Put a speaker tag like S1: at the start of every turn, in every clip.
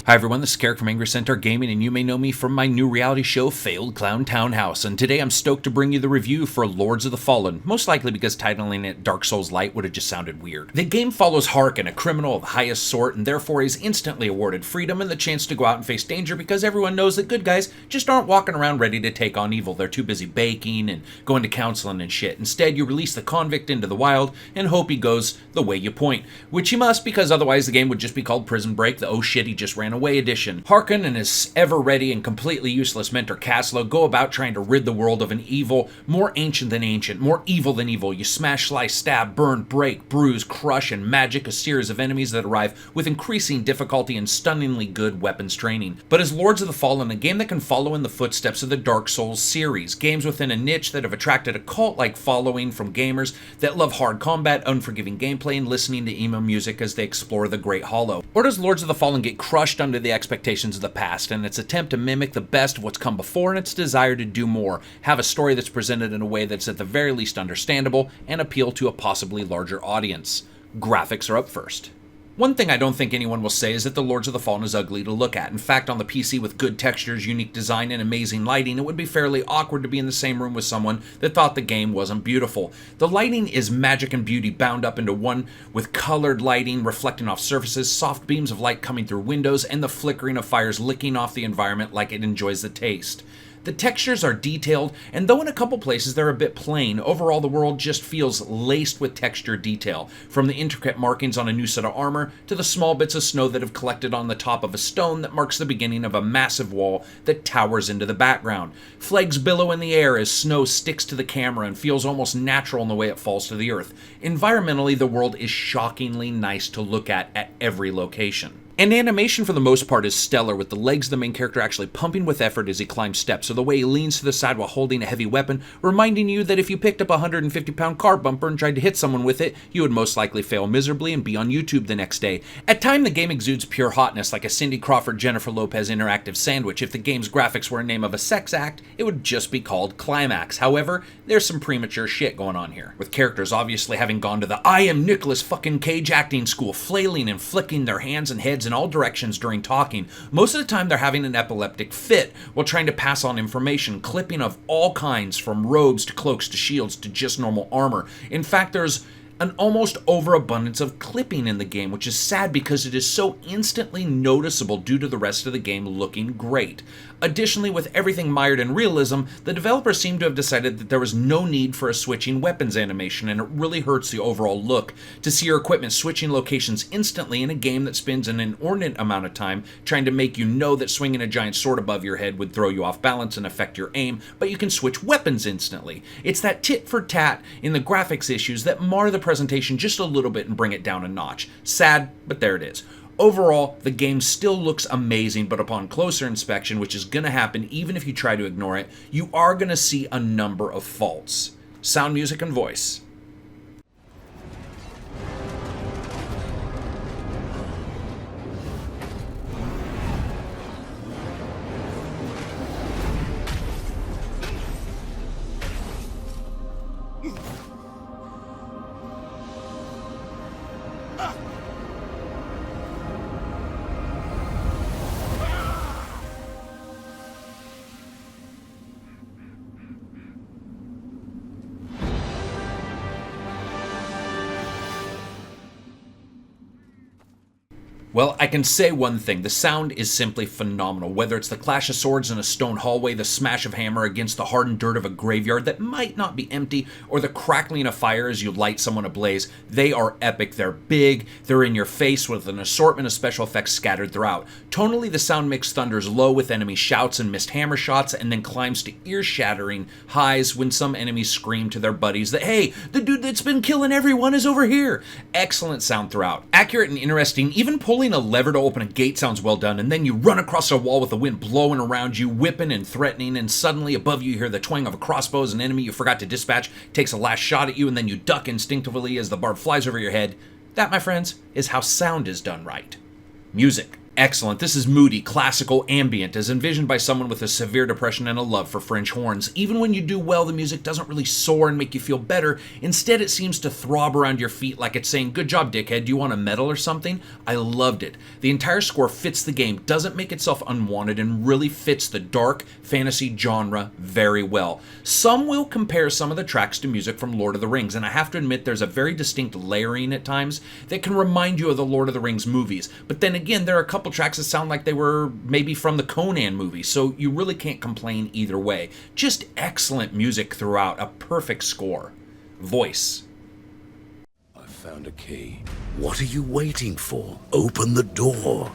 S1: Hi everyone, this is Karak from Angry Centaur Gaming, and you may know me from my new reality show, Failed Clown Townhouse, and today I'm stoked to bring you the review for Lords of the Fallen, most likely because titling it Dark Souls Light would have just sounded weird. The game follows Harkin, a criminal of the highest sort, and therefore is instantly awarded freedom and the chance to go out and face danger because everyone knows that good guys just aren't walking around ready to take on evil. They're too busy baking and going to counseling and shit. Instead, you release the convict into the wild and hope he goes the way you point, which he must because otherwise the game would just be called Prison Break, the oh shit he just ran away edition. Harkin and his ever-ready and completely useless mentor Caslo go about trying to rid the world of an evil more ancient than ancient, more evil than evil. You smash, slice, stab, burn, break, bruise, crush, and magic a series of enemies that arrive with increasing difficulty and stunningly good weapons training. But as Lords of the Fallen, a game that can follow in the footsteps of the Dark Souls series, games within a niche that have attracted a cult-like following from gamers that love hard combat, unforgiving gameplay, and listening to emo music as they explore the Great Hollow. Or does Lords of the Fallen get crushed under the expectations of the past and its attempt to mimic the best of what's come before and its desire to do more, have a story that's presented in a way that's at the very least understandable and appeal to a possibly larger audience? Graphics are up first. One thing I don't think anyone will say is that the Lords of the Fallen is ugly to look at. In fact, on the PC with good textures, unique design, and amazing lighting, it would be fairly awkward to be in the same room with someone that thought the game wasn't beautiful. The lighting is magic and beauty bound up into one, with colored lighting reflecting off surfaces, soft beams of light coming through windows, and the flickering of fires licking off the environment like it enjoys the taste. The textures are detailed, and though in a couple places they're a bit plain, overall the world just feels laced with texture detail, from the intricate markings on a new set of armor to the small bits of snow that have collected on the top of a stone that marks the beginning of a massive wall that towers into the background. Flags billow in the air as snow sticks to the camera and feels almost natural in the way it falls to the earth. Environmentally, the world is shockingly nice to look at every location. And animation for the most part is stellar, with the legs of the main character actually pumping with effort as he climbs steps, or the way he leans to the side while holding a heavy weapon, reminding you that if you picked up a 150-pound car bumper and tried to hit someone with it, you would most likely fail miserably and be on YouTube the next day. At times, the game exudes pure hotness, like a Cindy Crawford-Jennifer Lopez interactive sandwich. If the game's graphics were a name of a sex act, it would just be called Climax. However, there's some premature shit going on here, with characters obviously having gone to the I am Nicolas fucking Cage acting school, flailing and flicking their hands and heads in all directions during talking. Most of the time they're having an epileptic fit while trying to pass on information, clipping of all kinds from robes to cloaks to shields to just normal armor. In fact, there's an almost overabundance of clipping in the game, which is sad because it is so instantly noticeable due to the rest of the game looking great. Additionally, with everything mired in realism, the developers seem to have decided that there was no need for a switching weapons animation, and it really hurts the overall look to see your equipment switching locations instantly in a game that spends an inordinate amount of time trying to make you know that swinging a giant sword above your head would throw you off balance and affect your aim, but you can switch weapons instantly. It's that tit for tat in the graphics issues that mar the presentation just a little bit and bring it down a notch. Sad, but there it is. Overall, the game still looks amazing, but upon closer inspection, which is going to happen even if you try to ignore it, you are going to see a number of faults. Sound, music, and voice. Well, I can say one thing, the sound is simply phenomenal. Whether it's the clash of swords in a stone hallway, the smash of hammer against the hardened dirt of a graveyard that might not be empty, or the crackling of fire as you light someone ablaze, they are epic. They're big, they're in your face with an assortment of special effects scattered throughout. Tonally, the sound mix thunders low with enemy shouts and missed hammer shots, and then climbs to ear-shattering highs when some enemies scream to their buddies that, hey, the dude that's been killing everyone is over here. Excellent sound throughout. Accurate and interesting, even pulling a lever to open a gate sounds well done, and then you run across a wall with the wind blowing around you, whipping and threatening, and suddenly above you hear the twang of a crossbow as an enemy you forgot to dispatch takes a last shot at you, and then you duck instinctively as the barb flies over your head. That, my friends, is how sound is done right. Music. Excellent. This is moody, classical, ambient, as envisioned by someone with a severe depression and a love for French horns. Even when you do well, the music doesn't really soar and make you feel better. Instead, it seems to throb around your feet like it's saying, "Good job, dickhead, do you want a medal or something?" I loved it. The entire score fits the game, doesn't make itself unwanted, and really fits the dark fantasy genre very well. Some will compare some of the tracks to music from Lord of the Rings, and I have to admit there's a very distinct layering at times that can remind you of the Lord of the Rings movies. But then again, there are a couple tracks that sound like they were maybe from the Conan movie, so you really can't complain either way. Just excellent music throughout, a perfect score. Voice.
S2: I found a key. What are you waiting for? Open the door.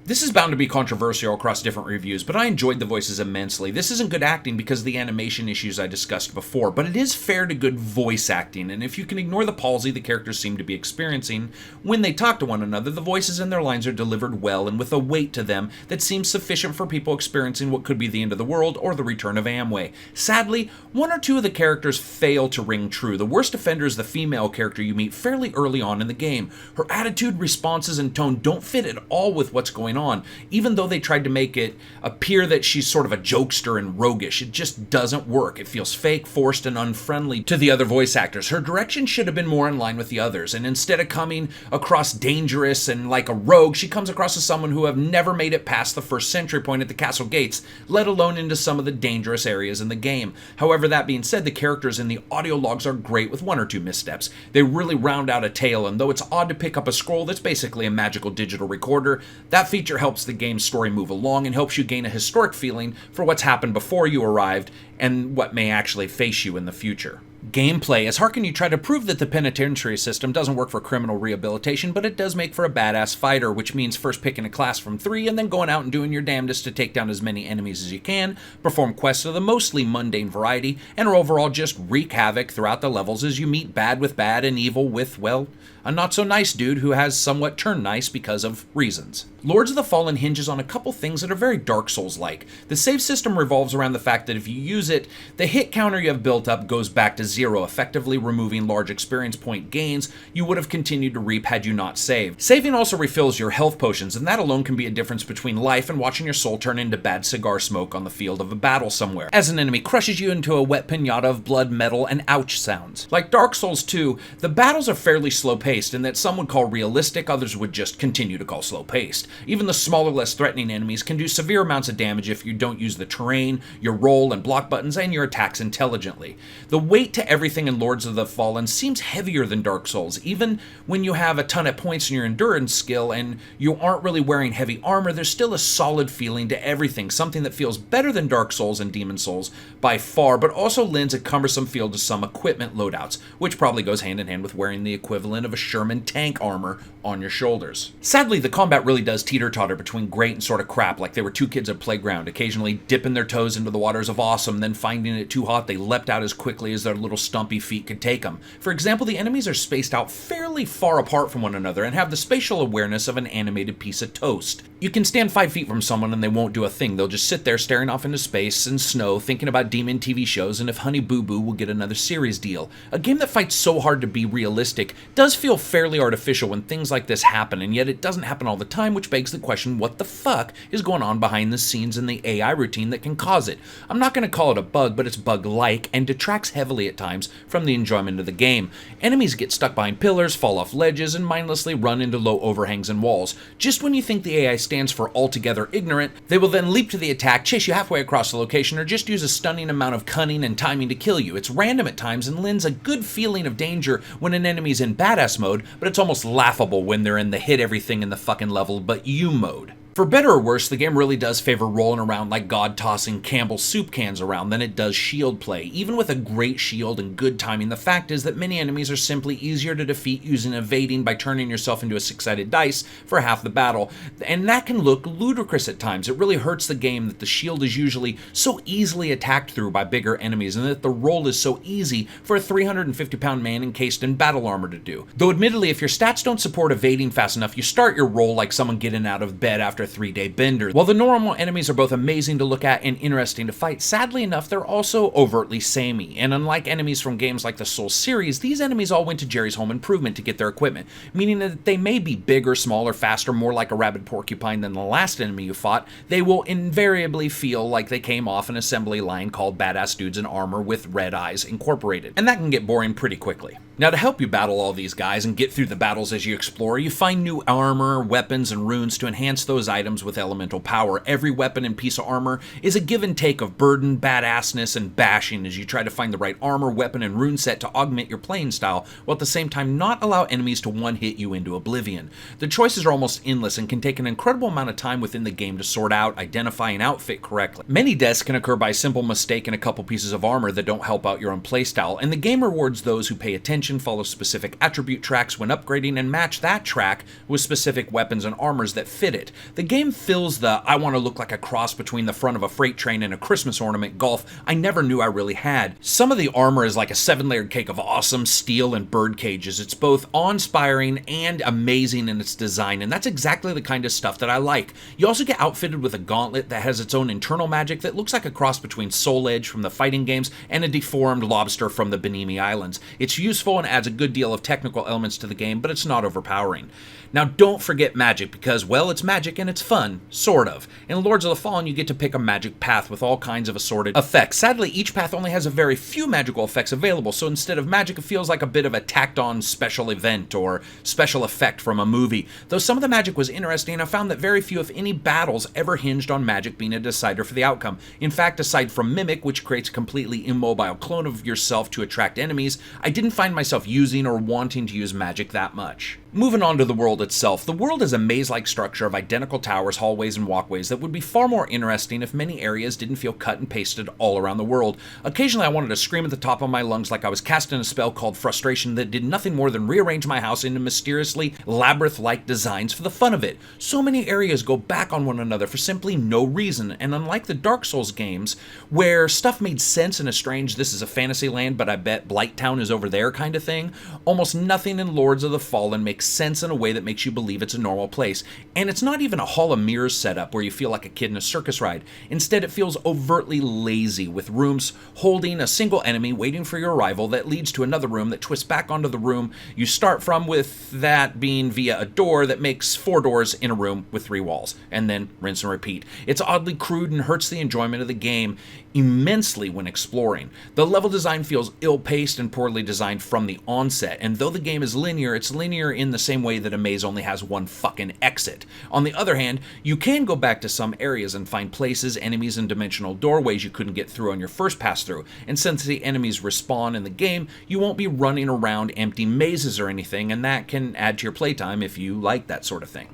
S1: This is bound to be controversial across different reviews, but I enjoyed the voices immensely. This isn't good acting because of the animation issues I discussed before, but it is fair to good voice acting, and if you can ignore the palsy the characters seem to be experiencing, when they talk to one another, the voices in their lines are delivered well and with a weight to them that seems sufficient for people experiencing what could be the end of the world or the return of Amway. Sadly, one or two of the characters fail to ring true. The worst offender is the female character you meet fairly early on in the game. Her attitude, responses, and tone don't fit at all with what's going on, even though they tried to make it appear that she's sort of a jokester and roguish. It just doesn't work. It feels fake, forced, and unfriendly to the other voice actors. Her direction should have been more in line with the others, and instead of coming across dangerous and like a rogue, she comes across as someone who have never made it past the first sentry point at the castle gates, let alone into some of the dangerous areas in the game. However, that being said, the characters in the audio logs are great with one or two missteps. They really round out a tale, and though it's odd to pick up a scroll that's basically a magical digital recorder, that feature helps the game's story move along and helps you gain a historic feeling for what's happened before you arrived and what may actually face you in the future. Gameplay. As Harkin, you try to prove that the penitentiary system doesn't work for criminal rehabilitation, but it does make for a badass fighter, which means first picking a class from 3 and then going out and doing your damnedest to take down as many enemies as you can, perform quests of the mostly mundane variety, and overall just wreak havoc throughout the levels as you meet bad with bad and evil with, well, a not-so-nice dude who has somewhat turned nice because of reasons. Lords of the Fallen hinges on a couple things that are very Dark Souls-like. The save system revolves around the fact that if you use it, the hit counter you have built up goes back to 0, effectively removing large experience point gains you would have continued to reap had you not saved. Saving also refills your health potions, and that alone can be a difference between life and watching your soul turn into bad cigar smoke on the field of a battle somewhere, as an enemy crushes you into a wet pinata of blood, metal, and ouch sounds. Like Dark Souls 2, the battles are fairly slow-paced, and that some would call realistic, others would just continue to call slow-paced. Even the smaller, less threatening enemies can do severe amounts of damage if you don't use the terrain, your roll and block buttons, and your attacks intelligently. The weight to everything in Lords of the Fallen seems heavier than Dark Souls. Even when you have a ton of points in your endurance skill and you aren't really wearing heavy armor, there's still a solid feeling to everything, something that feels better than Dark Souls and Demon Souls by far, but also lends a cumbersome feel to some equipment loadouts, which probably goes hand in hand with wearing the equivalent of a Sherman tank armor on your shoulders. Sadly, the combat really does teeter-totter between great and sort of crap, like they were two kids at playground, occasionally dipping their toes into the waters of awesome, then finding it too hot they leapt out as quickly as their little stumpy feet could take them. For example, the enemies are spaced out fairly far apart from one another and have the spatial awareness of an animated piece of toast. You can stand 5 feet from someone and they won't do a thing. They'll just sit there staring off into space and snow, thinking about demon TV shows and if Honey Boo Boo will get another series deal. A game that fights so hard to be realistic does feel fairly artificial when things like this happen, and yet it doesn't happen all the time, which begs the question, what the fuck is going on behind the scenes in the AI routine that can cause it? I'm not going to call it a bug, but it's bug-like and detracts heavily at times from the enjoyment of the game. Enemies get stuck behind pillars, fall off ledges, and mindlessly run into low overhangs and walls. Just when you think the AI stands for altogether ignorant, they will then leap to the attack, chase you halfway across the location, or just use a stunning amount of cunning and timing to kill you. It's random at times and lends a good feeling of danger when an enemy's in badass mode, but it's almost laughable when they're in the hit everything in the fucking level but you mode. For better or worse, the game really does favor rolling around like God tossing Campbell's soup cans around than it does shield play. Even with a great shield and good timing, the fact is that many enemies are simply easier to defeat using evading by turning yourself into a 6-sided dice for half the battle, and that can look ludicrous at times. It really hurts the game that the shield is usually so easily attacked through by bigger enemies, and that the roll is so easy for a 350-pound man encased in battle armor to do. Though admittedly, if your stats don't support evading fast enough, you start your roll like someone getting out of bed after 3-day bender. While the normal enemies are both amazing to look at and interesting to fight, sadly enough, they're also overtly samey. And unlike enemies from games like the Souls series, these enemies all went to Jerry's Home Improvement to get their equipment, meaning that they may be bigger, smaller, faster, more like a rabid porcupine than the last enemy you fought. They will invariably feel like they came off an assembly line called Badass Dudes in Armor with red eyes incorporated, and that can get boring pretty quickly. Now, to help you battle all these guys and get through the battles as you explore, you find new armor, weapons, and runes to enhance those items with elemental power. Every weapon and piece of armor is a give and take of burden, badassness, and bashing as you try to find the right armor, weapon, and rune set to augment your playing style, while at the same time not allow enemies to one-hit you into oblivion. The choices are almost endless and can take an incredible amount of time within the game to sort out, identify, and outfit correctly. Many deaths can occur by a simple mistake in a couple pieces of armor that don't help out your own playstyle, and the game rewards those who pay attention, follow specific attribute tracks when upgrading, and match that track with specific weapons and armors that fit it. The game fills the "I want to look like a cross between the front of a freight train and a Christmas ornament" gulf I never knew I really had. Some of the armor is like a 7-layered cake of awesome steel and bird cages. It's both awe-inspiring and amazing in its design, and that's exactly the kind of stuff that I like. You also get outfitted with a gauntlet that has its own internal magic that looks like a cross between Soul Edge from the fighting games and a deformed lobster from the Benimi Islands. It's useful and adds a good deal of technical elements to the game, but it's not overpowering. Now, don't forget magic, because, well, it's magic and it's fun, sort of. In Lords of the Fallen, you get to pick a magic path with all kinds of assorted effects. Sadly, each path only has a very few magical effects available, so instead of magic, it feels like a bit of a tacked-on special event or special effect from a movie. Though some of the magic was interesting, I found that very few, if any, battles ever hinged on magic being a decider for the outcome. In fact, aside from Mimic, which creates a completely immobile clone of yourself to attract enemies, I didn't find myself using or wanting to use magic that much. Moving on to the world itself, the world is a maze-like structure of identical towers, hallways, and walkways that would be far more interesting if many areas didn't feel cut and pasted all around the world. Occasionally I wanted to scream at the top of my lungs like I was casting a spell called Frustration that did nothing more than rearrange my house into mysteriously labyrinth-like designs for the fun of it. So many areas go back on one another for simply no reason, and unlike the Dark Souls games, where stuff made sense in a strange "this is a fantasy land, but I bet Blighttown is over there" kind of thing, almost nothing in Lords of the Fallen makes sense in a way that makes you believe it's a normal place. And it's not even a Hall of Mirrors setup where you feel like a kid in a circus ride. Instead, it feels overtly lazy, with rooms holding a single enemy waiting for your arrival that leads to another room that twists back onto the room you start from, with that being via a door that makes 4 doors in a room with 3 walls, and then rinse and repeat. It's oddly crude and hurts the enjoyment of the game immensely when exploring. The level design feels ill-paced and poorly designed from the onset, and though the game is linear, it's linear in the same way that a maze only has one fucking exit. On the other hand, you can go back to some areas and find places, enemies, and dimensional doorways you couldn't get through on your first pass through, and since the enemies respawn in the game, you won't be running around empty mazes or anything, and that can add to your playtime if you like that sort of thing.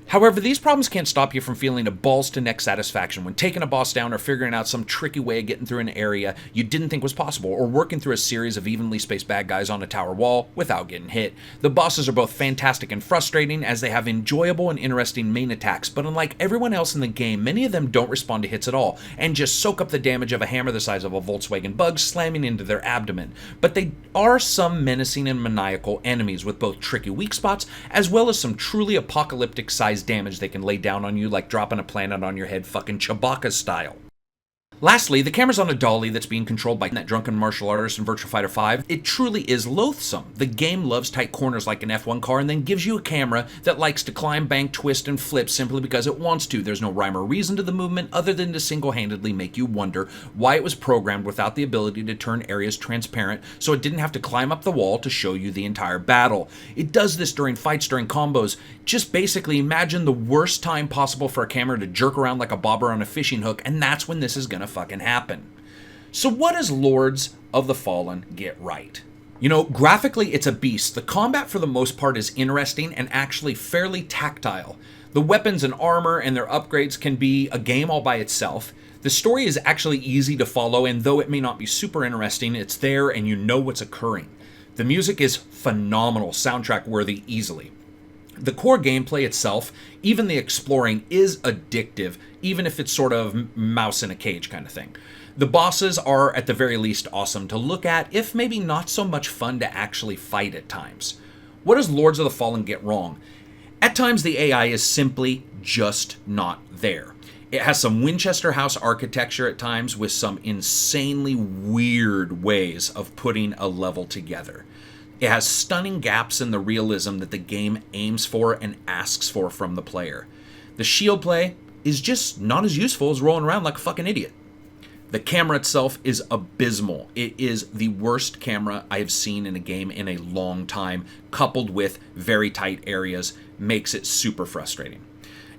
S1: However, these problems can't stop you from feeling a balls-to-neck satisfaction when taking a boss down or figuring out some tricky way of getting through an area you didn't think was possible, or working through a series of evenly spaced bad guys on a tower wall without getting hit. The bosses are both fantastic and frustrating, as they have enjoyable and interesting main attacks, but unlike everyone else in the game, many of them don't respond to hits at all, and just soak up the damage of a hammer the size of a Volkswagen Bug slamming into their abdomen. But they are some menacing and maniacal enemies, with both tricky weak spots, as well as some truly apocalyptic-sized damage they can lay down on you, like dropping a planet on your head fucking Chewbacca style. Lastly, the camera's on a dolly that's being controlled by that drunken martial artist in Virtua Fighter 5. It truly is loathsome. The game loves tight corners like an F1 car and then gives you a camera that likes to climb, bank, twist, and flip simply because it wants to. There's no rhyme or reason to the movement other than to single-handedly make you wonder why it was programmed without the ability to turn areas transparent so it didn't have to climb up the wall to show you the entire battle. It does this during fights, during combos. Just basically imagine the worst time possible for a camera to jerk around like a bobber on a fishing hook, and that's when this is gonna fucking happen. So what does Lords of the Fallen get right? You know, graphically it's a beast. The combat for the most part is interesting and actually fairly tactile. The weapons and armor and their upgrades can be a game all by itself. The story is actually easy to follow, and though it may not be super interesting, it's there and you know what's occurring. The music is phenomenal, soundtrack worthy easily. The core gameplay itself, even the exploring, is addictive, even if it's sort of mouse in a cage kind of thing. The bosses are at the very least awesome to look at, if maybe not so much fun to actually fight at times. What does Lords of the Fallen get wrong? At times, the AI is simply just not there. It has some Winchester House architecture at times with some insanely weird ways of putting a level together. It has stunning gaps in the realism that the game aims for and asks for from the player. The shield play is just not as useful as rolling around like a fucking idiot. The camera itself is abysmal. It is the worst camera I have seen in a game in a long time, coupled with very tight areas, makes it super frustrating.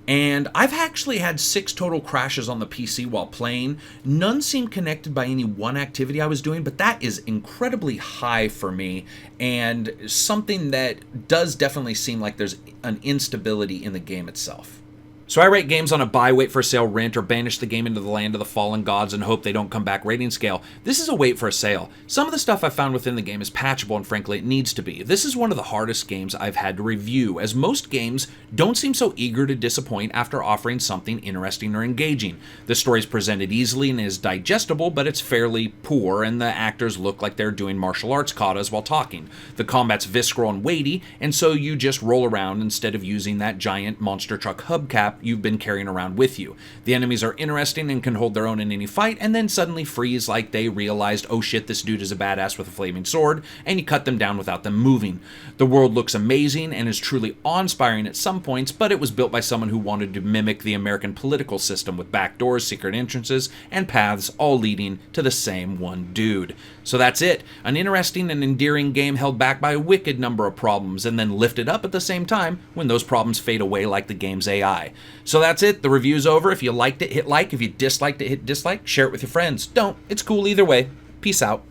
S1: And I've actually had 6 total crashes on the PC while playing. None seemed connected by any one activity I was doing, but that is incredibly high for me, and something that does definitely seem like there's an instability in the game itself. So I rate games on a buy, wait for a sale, rent, or banish the game into the land of the fallen gods and hope they don't come back rating scale. This is a wait for a sale. Some of the stuff I found within the game is patchable, and frankly it needs to be. This is one of the hardest games I've had to review, as most games don't seem so eager to disappoint after offering something interesting or engaging. The story is presented easily and is digestible, but it's fairly poor, and the actors look like they're doing martial arts katas while talking. The combat's visceral and weighty, and so you just roll around instead of using that giant monster truck hubcap you've been carrying around with you. The enemies are interesting and can hold their own in any fight, and then suddenly freeze like they realized, oh shit, this dude is a badass with a flaming sword, and you cut them down without them moving. The world looks amazing and is truly awe-inspiring at some points, but it was built by someone who wanted to mimic the American political system with back doors, secret entrances, and paths all leading to the same one dude. So that's it. An interesting and endearing game held back by a wicked number of problems, and then lifted up at the same time when those problems fade away like the game's AI. So that's it. The review's over. If you liked it, hit like. If you disliked it, hit dislike. Share it with your friends. Don't. It's cool either way. Peace out.